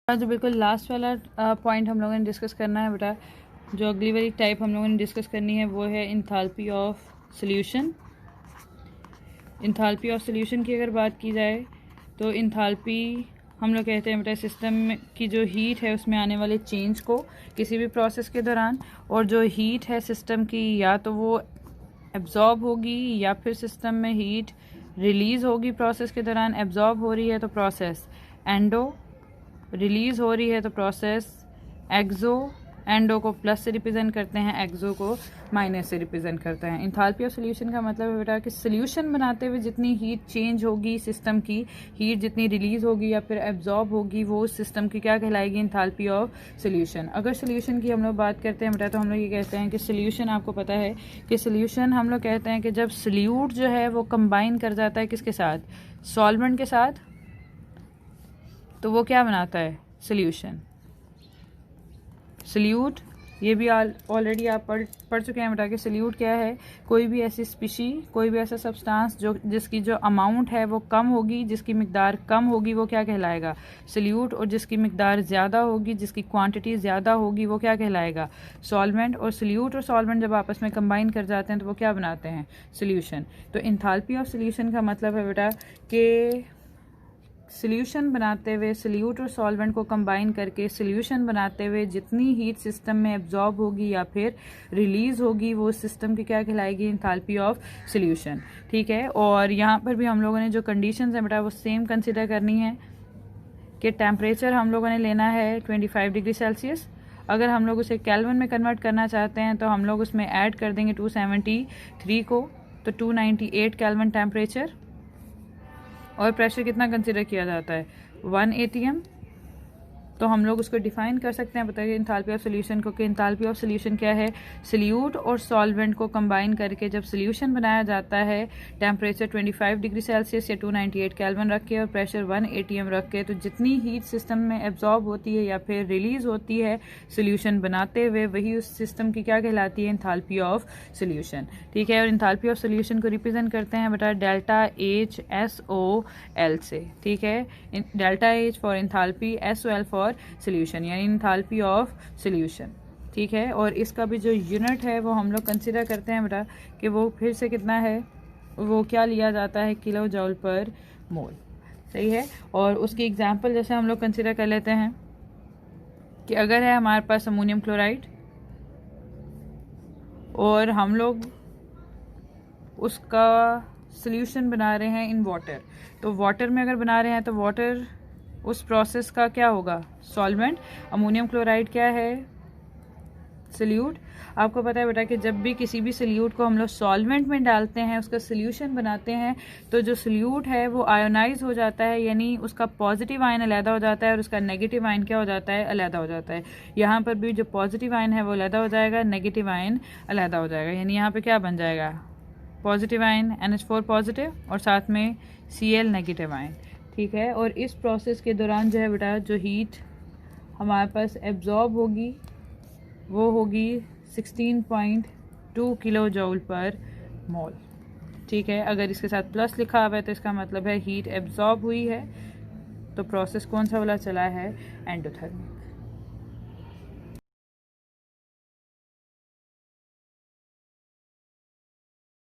जो बिल्कुल लास्ट वाला पॉइंट हम लोगों ने डिस्कस करना है बेटा, जो अगली वाली टाइप हम लोगों ने डिस्कस करनी है वो है enthalpy of solution. Enthalpy of solution की अगर बात की जाए तो इंथाल्पी हम लोग कहते हैं बेटा सिस्टम की जो हीट है उसमें आने वाले चेंज को किसी भी प्रोसेस के दौरान, और जो हीट है सिस्टम की या तो वो एब्जॉर्ब होगी या फिर सिस्टम में हीट रिलीज़ होगी प्रोसेस के दौरान। एब्जॉर्ब हो रही है तो प्रोसेस एंडो, रिलीज़ हो रही है तो प्रोसेस एक्सो। एंडो को प्लस से रिप्रेजेंट करते हैं, एक्सो को माइनस से रिप्रेजेंट करते हैं। इंथाल्पी ऑफ सॉल्यूशन का मतलब है बेटा कि सॉल्यूशन बनाते हुए जितनी हीट चेंज होगी सिस्टम की, हीट जितनी रिलीज़ होगी या फिर एब्जॉर्ब होगी वो सिस्टम की क्या कहलाएगी, इंथाल्पी ऑफ सॉल्यूशन। अगर सॉल्यूशन की हम लोग बात करते हैं बेटा तो हम लोग ये कहते हैं कि सॉल्यूशन, आपको पता है कि सॉल्यूशन हम लोग कहते हैं कि जब सॉल्यूट जो है वो कंबाइन कर जाता है किसके साथ, सॉल्वेंट के साथ, तो वो क्या बनाता है, सॉल्यूशन। सॉल्यूट ये भी ऑलरेडी आप पढ़ चुके हैं बेटा कि सॉल्यूट क्या है, कोई भी ऐसी स्पीशी, कोई भी ऐसा सब्सटेंस जो जिसकी जो अमाउंट है वो कम होगी, जिसकी मिकदार कम होगी वो क्या कहलाएगा, सॉल्यूट। और जिसकी मिकदार ज़्यादा होगी, जिसकी क्वांटिटी ज़्यादा होगी वो क्या कहलाएगा, सॉल्वेंट। और सॉल्यूट और सॉल्वेंट जब आपस में कंबाइन कर जाते हैं तो वो क्या बनाते हैं, सॉल्यूशन। तो इंथाल्पी ऑफ सॉल्यूशन का मतलब है बेटा कि सॉल्यूशन बनाते हुए, सॉल्यूट और सॉल्वेंट को कंबाइन करके सॉल्यूशन बनाते हुए जितनी हीट सिस्टम में एब्जॉर्ब होगी या फिर रिलीज होगी वो सिस्टम की क्या कहलाएगी, इंथाल्पी ऑफ सॉल्यूशन। ठीक है। और यहाँ पर भी हम लोगों ने जो कंडीशंस हैं बेटा वो सेम कंसिडर करनी है कि टेम्परेचर हम लोगों ने लेना है 25 डिग्री सेल्सियस। अगर हम लोग उसे केल्विन में कन्वर्ट करना चाहते हैं तो हम लोग उसमें ऐड कर देंगे 273 को, तो 298 केल्विन टेम्परेचर। और प्रेशर कितना कंसिडर किया जाता है, 1 atm। तो हम लोग उसको डिफाइन कर सकते हैं, बताइए इंथाल्पी ऑफ सॉल्यूशन को, कि इंथाल्पी ऑफ सॉल्यूशन क्या है, सॉल्यूट और सॉल्वेंट को कंबाइन करके जब सॉल्यूशन बनाया जाता है टेम्परेचर 25 डिग्री सेल्सियस या 298 केल्विन रख के और प्रेशर 1 atm रख के, तो जितनी हीट सिस्टम में एब्जॉर्ब होती है या फिर रिलीज होती है सॉल्यूशन बनाते हुए वही उस सिस्टम की क्या कहलाती है, इंथाल्पी ऑफ सॉल्यूशन। ठीक है। और इंथाल्पी ऑफ सॉल्यूशन को रिप्रेजेंट करते हैं बेटा डेल्टा HSOL से। ठीक है। Delta H for enthalpy, SOL for solution, यानी इंथाल्पी ऑफ सॉल्यूशन। ठीक है। और इसका भी जो यूनिट है वो हम लोग कंसिडर करते हैं बेटा कि वो फिर से कितना है, वो क्या लिया जाता है, किलो जूल पर मोल। सही है। और उसकी एग्जांपल जैसे हम लोग कंसिडर कर लेते हैं कि अगर है हमारे पास अमोनियम क्लोराइड और हम लोग उसका सॉल्यूशन बना रहे हैं इन वाटर, तो वाटर में अगर बना रहे हैं तो वाटर उस प्रोसेस का क्या होगा, सॉल्वेंट। अमोनियम क्लोराइड क्या है, सॉल्यूट। आपको पता है बेटा कि जब भी किसी भी सॉल्यूट को हम लोग सॉल्वेंट में डालते हैं, उसका सॉल्यूशन बनाते हैं, तो जो सॉल्यूट है वो आयोनाइज हो जाता है, यानी उसका पॉजिटिव आयन अलहदा हो जाता है और उसका नेगेटिव आयन क्या हो जाता है, अलहदा हो जाता है। यहाँ पर भी जो पॉजिटिव आयन है वो अलहदा हो जाएगा, नेगेटिव आयन अलहदा हो जाएगा, यानी यहाँ पे क्या बन जाएगा, पॉजिटिव आयन NH4 पॉजिटिव और साथ में Cl नेगेटिव आयन। ठीक है। और इस प्रोसेस के दौरान जो है बेटा जो हीट हमारे पास एब्जॉर्ब होगी वो होगी 16.2 किलो जूल पर मोल। ठीक है। अगर इसके साथ प्लस लिखा हुआ है तो इसका मतलब है हीट एब्जॉर्ब हुई है, तो प्रोसेस कौन सा वाला चला है, एंडोथर्मिक।